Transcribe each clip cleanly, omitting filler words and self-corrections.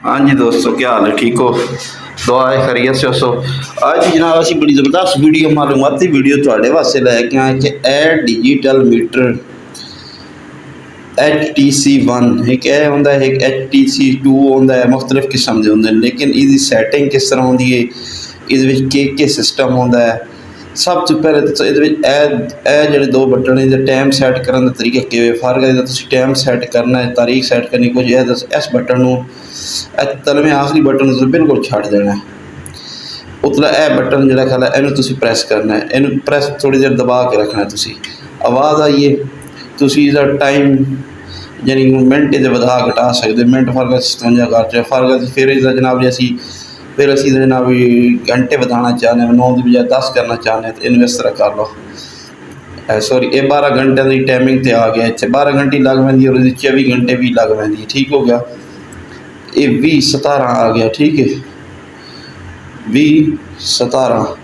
हाँ जी दोस्तों, क्या हाल है? ठीक हो? दुआ है खैरियत से हो। आज जनाब असी बड़ी ज़बरदस्त वीडियो मालूमाती वीडियो थोड़े वास्ते लैके आए कि ए डिजिटल मीटर HTC1 एक यह होंदा है, एक HTC2 होंदा है, मुख्तलिफ किस्म के होंगे, लेकिन इसकी सैटिंग किस तरह होंदी है, ये सिस्टम होंदा है। सब तो पहले तो ये जो दो बटन है टाइम सैट करने का तरीका कि फर्क है। तो टाइम सैट करना है, तारीख सैट करनी, कुछ यह इस बटन को तलवें आखिरी बटन तो बिल्कुल छड़ देना है। उतला यह बटन जो खला इनू प्रैस करना है, इनू प्रैस थोड़ी देर दबा के रखना है। तुसी आवाज़ आई है, तुसी इसका टाइम यानी मिनट ये बढ़ा घटा सकते, मिनट फर्क 57 कर फर्क। फिर इसका जनाब जी असी फिर असी जनाब घंटे बढ़ाना चाहते, 9 की बजाय 10 करना चाहते, तो इन्हू इस तरह कर लो। सॉरी, ये 12 घंटे की टाइमिंग तो आ गया, इतने 12 घंटे लग पैंती और 24 घंटे भी लग पैंती। ठीक हो गया, ये 2017 आ गया। ठीक है, 2017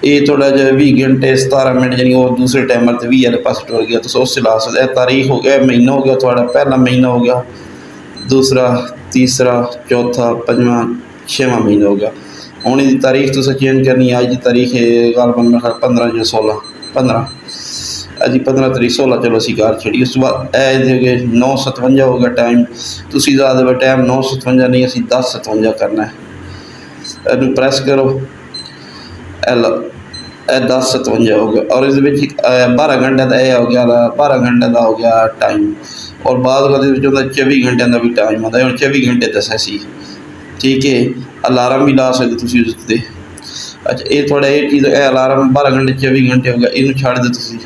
ये थोड़ा जहा 20 घंटे 17 मिनट यानी वो दूसरे टाइमर से 20 वाले पास टुर गया, तो उससे ला सकते। तारीख हो गया, महीना हो गया, थोड़ा पहला महीना हो गया, दूसरा, तीसरा, चौथा, पंजवां, 6वां महीना हो गया। हूँ इसकी तारीख तुसें चेंज करनी है। अज की तारीख है गालबन मेरे ख्याल 15 या 16 15 अजी 15 तरीक 16 चलो असी घर छड़ी। उस बाद ए 9:57 हो गया टाइम। तुसी ज़्यादा टाइम 9:57 नहीं, असी 10:57 करना है। इनू प्रैस करो, 10:57 हो गया और इस 12 घंटे का यह हो गया, 12 घंटे का हो गया टाइम। और बाद 24 घंटे का भी टाइम आता है। हम 24 घंटे दसा सी। ठीक है, अलार्म भी ला सकते तुसी उस ते। अच्छा, ये थोड़ा ये चीज़ अलार्म 12 घंटे 24 घंटे हो गया, इनू छड़ दो तुसी।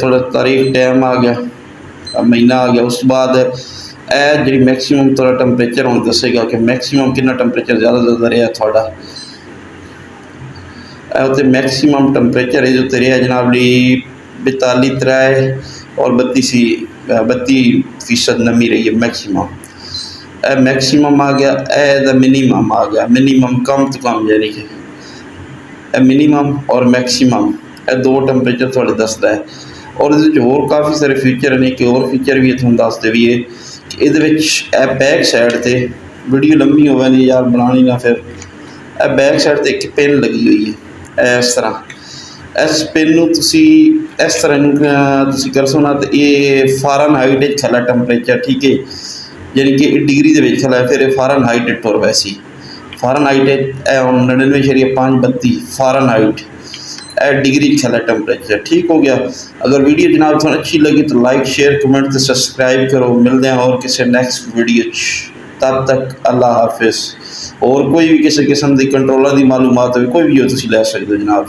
थोड़ा तारीख टाइम आ गया, महीना आ गया। उस बाद ए जी मैक्सीमम थोड़ा टैंपरेचर हम दसेगा कि मैक्सीमम कितना टैंपरेचर ज़्यादा रहा थोड़ा। उत्ते मैक्सीमम टैंपरेचर ये उत्ते रहा जनाब जी 42 3 और 32% नमी रही है मैक्सीमम। मैक्सीमम आ गया, ए मिनीमम आ गया। मिनीमम कम तो कम यानी कि मिनीमम और मैक्सीमम दो टैंपरेचर थोड़े दसदा है। और ये होर काफ़ी सारे फीचर ने, कि और फीचर भी थोड़ा दसते भी है कि ये बैक साइड से वीडियो लंबी हो जाती यार बनानी ना, फिर बैक साइड से एक पिन लगी हुई है इस तरह। इस पिन तुसी इस तरह तुसी कर सो ना, तो ये फारनहाइट खला टैंपरेचर। ठीक है, यानी कि डिग्री के खला है, फिर फारनहाइट टुर वैसी फारनहाइट 99.532 फारनहाइट डिग्री खला टैंपरेचर। ठीक हो गया। अगर वीडियो जनाब थोड़ी अच्छी लगी तो लाइक शेयर कमेंट तो सब्सक्राइब करो। मिलते हैं और किसी नेक्स्ट वीडियो। तब तक अल्लाह हाफिज़। और कोई भी किसी किस्म की कंट्रोलर की मालूमात हो, कोई भी हो तुसी लै सकते हो जनाब।